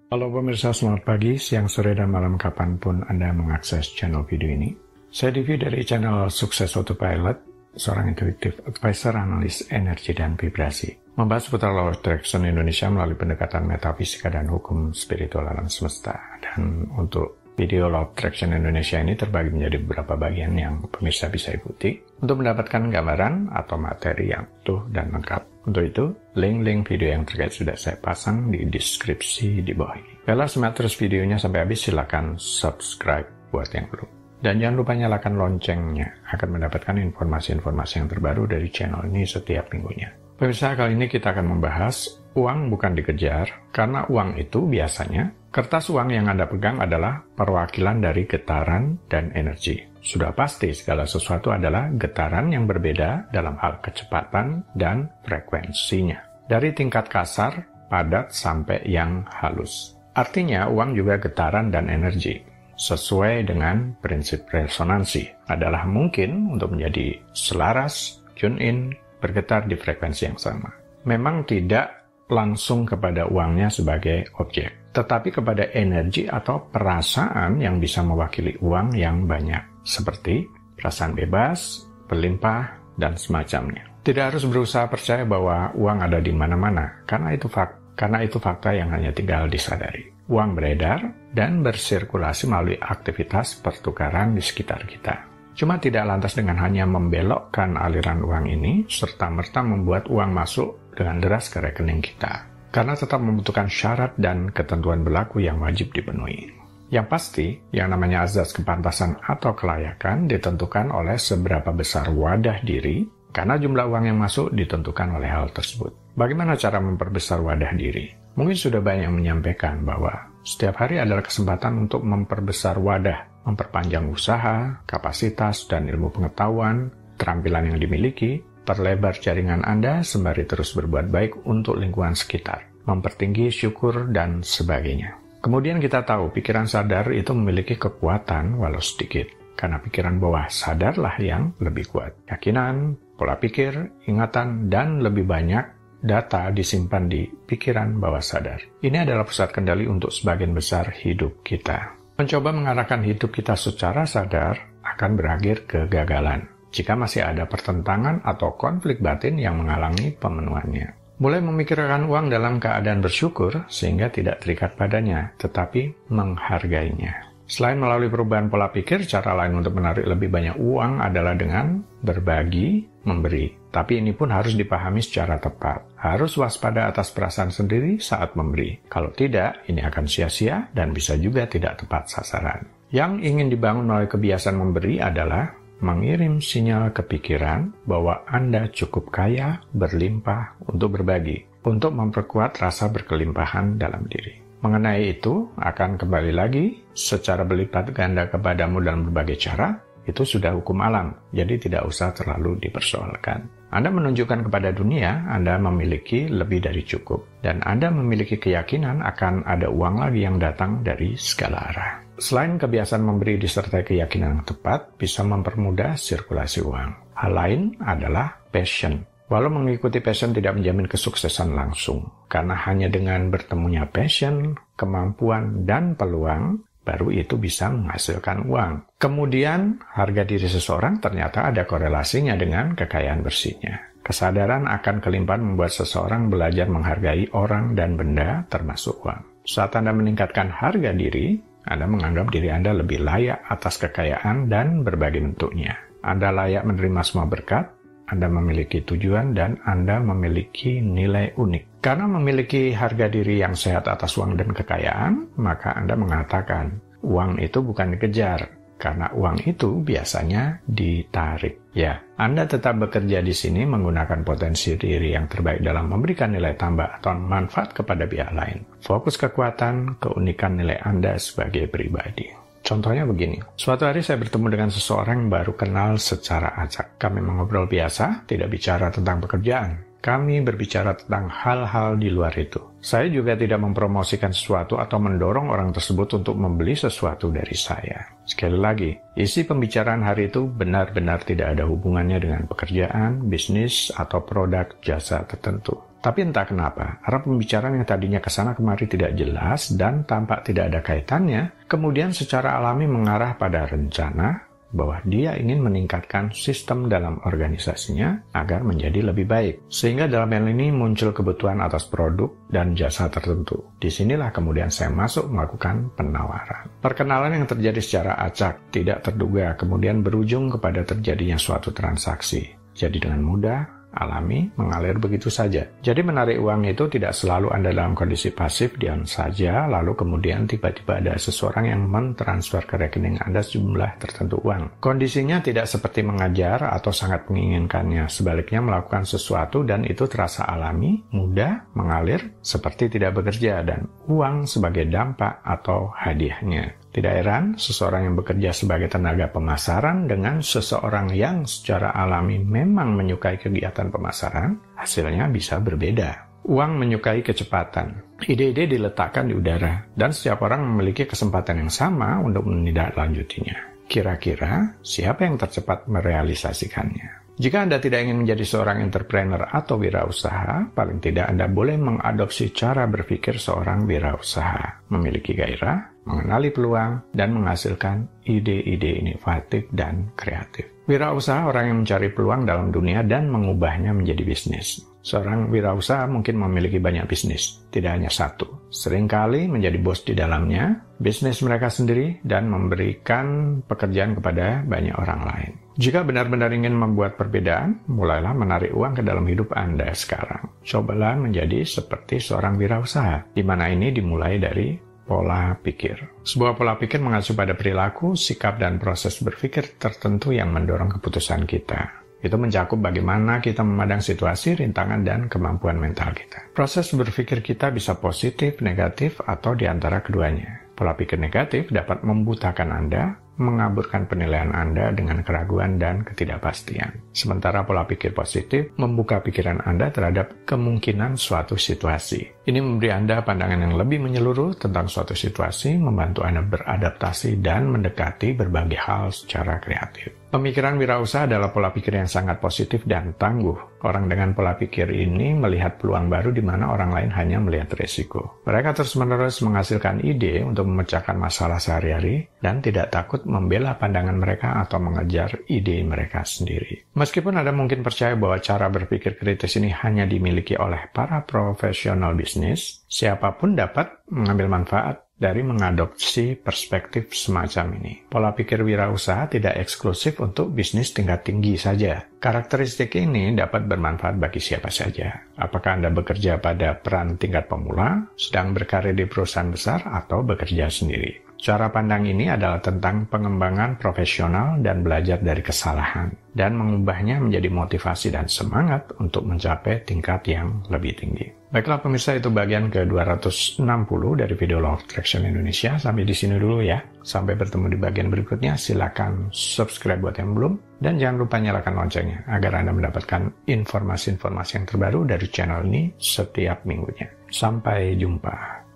Halo pemirsa, selamat pagi, siang, sore, dan malam kapanpun Anda mengakses channel video ini. Saya Divi dari channel Sukses Autopilot, seorang intuitive advisor, analis energi dan vibrasi. Membahas seputar Law of Attraction Indonesia melalui pendekatan metafisika dan hukum spiritual alam semesta. Dan untuk video Law of Attraction Indonesia ini terbagi menjadi beberapa bagian yang pemirsa bisa ikuti untuk mendapatkan gambaran atau materi yang utuh dan lengkap. Untuk itu, link-link video yang terkait sudah saya pasang di deskripsi di bawah ini. Kalau simak terus videonya sampai habis, silakan subscribe buat yang belum. Dan jangan lupa nyalakan loncengnya, akan mendapatkan informasi-informasi yang terbaru dari channel ini setiap minggunya. Pemirsa, kali ini kita akan membahas uang bukan dikejar, karena uang itu biasanya, kertas uang yang Anda pegang adalah perwakilan dari getaran dan energi. Sudah pasti segala sesuatu adalah getaran yang berbeda dalam hal kecepatan dan frekuensinya. Dari tingkat kasar, padat, sampai yang halus. Artinya uang juga getaran dan energi. Sesuai dengan prinsip resonansi, adalah mungkin untuk menjadi selaras, tune in, bergetar di frekuensi yang sama. Memang tidak langsung kepada uangnya sebagai objek, tetapi kepada energi atau perasaan yang bisa mewakili uang yang banyak, seperti perasaan bebas, berlimpah, dan semacamnya. Tidak harus berusaha percaya bahwa uang ada di mana-mana, karena itu fakta yang hanya tinggal disadari. Uang beredar dan bersirkulasi melalui aktivitas pertukaran di sekitar kita. Cuma tidak lantas dengan hanya membelokkan aliran uang ini, serta-merta membuat uang masuk dengan deras ke rekening kita. Karena tetap membutuhkan syarat dan ketentuan berlaku yang wajib dipenuhi. Yang pasti, yang namanya azas kepantasan atau kelayakan ditentukan oleh seberapa besar wadah diri, karena jumlah uang yang masuk ditentukan oleh hal tersebut. Bagaimana cara memperbesar wadah diri? Mungkin sudah banyak yang menyampaikan bahwa setiap hari adalah kesempatan untuk memperbesar wadah, memperpanjang usaha, kapasitas, dan ilmu pengetahuan, keterampilan yang dimiliki, perlebar jaringan Anda sembari terus berbuat baik untuk lingkungan sekitar, mempertinggi syukur, dan sebagainya. Kemudian kita tahu pikiran sadar itu memiliki kekuatan walau sedikit, karena pikiran bawah sadarlah yang lebih kuat. Keyakinan, pola pikir, ingatan, dan lebih banyak data disimpan di pikiran bawah sadar. Ini adalah pusat kendali untuk sebagian besar hidup kita. Mencoba mengarahkan hidup kita secara sadar akan berakhir kegagalan jika masih ada pertentangan atau konflik batin yang menghalangi pemenuhannya. Mulai memikirkan uang dalam keadaan bersyukur sehingga tidak terikat padanya, tetapi menghargainya. Selain melalui perubahan pola pikir, cara lain untuk menarik lebih banyak uang adalah dengan berbagi, memberi. Tapi ini pun harus dipahami secara tepat. Harus waspada atas perasaan sendiri saat memberi. Kalau tidak, ini akan sia-sia dan bisa juga tidak tepat sasaran. Yang ingin dibangun melalui kebiasaan memberi adalah mengirim sinyal ke pikiran bahwa Anda cukup kaya, berlimpah untuk berbagi, untuk memperkuat rasa berkelimpahan dalam diri. Mengenai itu, akan kembali lagi secara berlipat ganda kepadamu dalam berbagai cara, itu sudah hukum alam, jadi tidak usah terlalu dipersoalkan. Anda menunjukkan kepada dunia, Anda memiliki lebih dari cukup, dan Anda memiliki keyakinan akan ada uang lagi yang datang dari segala arah. Selain kebiasaan memberi disertai keyakinan yang tepat, bisa mempermudah sirkulasi uang. Hal lain adalah passion. Walau mengikuti passion tidak menjamin kesuksesan langsung, karena hanya dengan bertemunya passion, kemampuan, dan peluang, baru itu bisa menghasilkan uang. Kemudian, harga diri seseorang ternyata ada korelasinya dengan kekayaan bersihnya. Kesadaran akan kelimpahan membuat seseorang belajar menghargai orang dan benda, termasuk uang. Saat Anda meningkatkan harga diri, Anda menganggap diri Anda lebih layak atas kekayaan dan berbagai bentuknya. Anda layak menerima semua berkat, Anda memiliki tujuan, dan Anda memiliki nilai unik. Karena memiliki harga diri yang sehat atas uang dan kekayaan, maka Anda mengatakan, uang itu bukan dikejar, karena uang itu biasanya ditarik. Ya, Anda tetap bekerja di sini menggunakan potensi diri yang terbaik dalam memberikan nilai tambah atau manfaat kepada pihak lain. Fokus kekuatan, keunikan nilai Anda sebagai pribadi. Contohnya begini, suatu hari saya bertemu dengan seseorang yang baru kenal secara acak. Kami mengobrol biasa, tidak bicara tentang pekerjaan. Kami berbicara tentang hal-hal di luar itu. Saya juga tidak mempromosikan sesuatu atau mendorong orang tersebut untuk membeli sesuatu dari saya. Sekali lagi, isi pembicaraan hari itu benar-benar tidak ada hubungannya dengan pekerjaan, bisnis, atau produk jasa tertentu. Tapi entah kenapa, arah pembicaraan yang tadinya kesana kemari tidak jelas dan tampak tidak ada kaitannya, kemudian secara alami mengarah pada rencana bahwa dia ingin meningkatkan sistem dalam organisasinya agar menjadi lebih baik. Sehingga dalam hal ini muncul kebutuhan atas produk dan jasa tertentu. Disinilah kemudian saya masuk melakukan penawaran. Perkenalan yang terjadi secara acak, tidak terduga, kemudian berujung kepada terjadinya suatu transaksi. Jadi dengan mudah, alami, mengalir begitu saja. Jadi menarik uang itu tidak selalu Anda dalam kondisi pasif, diam saja, lalu kemudian tiba-tiba ada seseorang yang mentransfer ke rekening Anda sejumlah tertentu uang. Kondisinya tidak seperti mengajar atau sangat menginginkannya, sebaliknya melakukan sesuatu dan itu terasa alami, mudah, mengalir, seperti tidak bekerja, dan uang sebagai dampak atau hadiahnya. Tidak heran, seseorang yang bekerja sebagai tenaga pemasaran dengan seseorang yang secara alami memang menyukai kegiatan pemasaran, hasilnya bisa berbeda. Uang menyukai kecepatan. Ide-ide diletakkan di udara, dan setiap orang memiliki kesempatan yang sama untuk menindaklanjutinya. Kira-kira, siapa yang tercepat merealisasikannya? Jika Anda tidak ingin menjadi seorang entrepreneur atau wirausaha, paling tidak Anda boleh mengadopsi cara berpikir seorang wirausaha, memiliki gairah, mengenali peluang, dan menghasilkan ide-ide inovatif dan kreatif. Wirausaha orang yang mencari peluang dalam dunia dan mengubahnya menjadi bisnis. Seorang wirausaha mungkin memiliki banyak bisnis, tidak hanya satu. Seringkali menjadi bos di dalamnya, bisnis mereka sendiri, dan memberikan pekerjaan kepada banyak orang lain. Jika benar-benar ingin membuat perbedaan, mulailah menarik uang ke dalam hidup Anda sekarang. Cobalah menjadi seperti seorang wirausaha, di mana ini dimulai dari pola pikir. Sebuah pola pikir mengacu pada perilaku, sikap, dan proses berpikir tertentu yang mendorong keputusan kita. Itu mencakup bagaimana kita memandang situasi, rintangan, dan kemampuan mental kita. Proses berpikir kita bisa positif, negatif, atau di antara keduanya. Pola pikir negatif dapat membutakan Anda, mengaburkan penilaian Anda dengan keraguan dan ketidakpastian. Sementara pola pikir positif membuka pikiran Anda terhadap kemungkinan suatu situasi. Ini memberi Anda pandangan yang lebih menyeluruh tentang suatu situasi, membantu Anda beradaptasi dan mendekati berbagai hal secara kreatif. Pemikiran wirausaha adalah pola pikir yang sangat positif dan tangguh. Orang dengan pola pikir ini melihat peluang baru di mana orang lain hanya melihat resiko. Mereka terus-menerus menghasilkan ide untuk memecahkan masalah sehari-hari dan tidak takut membela pandangan mereka atau mengejar ide mereka sendiri. Meskipun Anda mungkin percaya bahwa cara berpikir kritis ini hanya dimiliki oleh para profesional bisnis, siapapun dapat mengambil manfaat dari mengadopsi perspektif semacam ini. Pola pikir wirausaha tidak eksklusif untuk bisnis tingkat tinggi saja. Karakteristik ini dapat bermanfaat bagi siapa saja. Apakah Anda bekerja pada peran tingkat pemula, sedang berkarir di perusahaan besar, atau bekerja sendiri. Cara pandang ini adalah tentang pengembangan profesional dan belajar dari kesalahan, dan mengubahnya menjadi motivasi dan semangat untuk mencapai tingkat yang lebih tinggi. Baiklah pemirsa, itu bagian ke-260 dari video Law of Attraction Indonesia. Sampai di sini dulu ya. Sampai bertemu di bagian berikutnya. Silakan subscribe buat yang belum. Dan jangan lupa nyalakan loncengnya agar Anda mendapatkan informasi-informasi yang terbaru dari channel ini setiap minggunya. Sampai jumpa.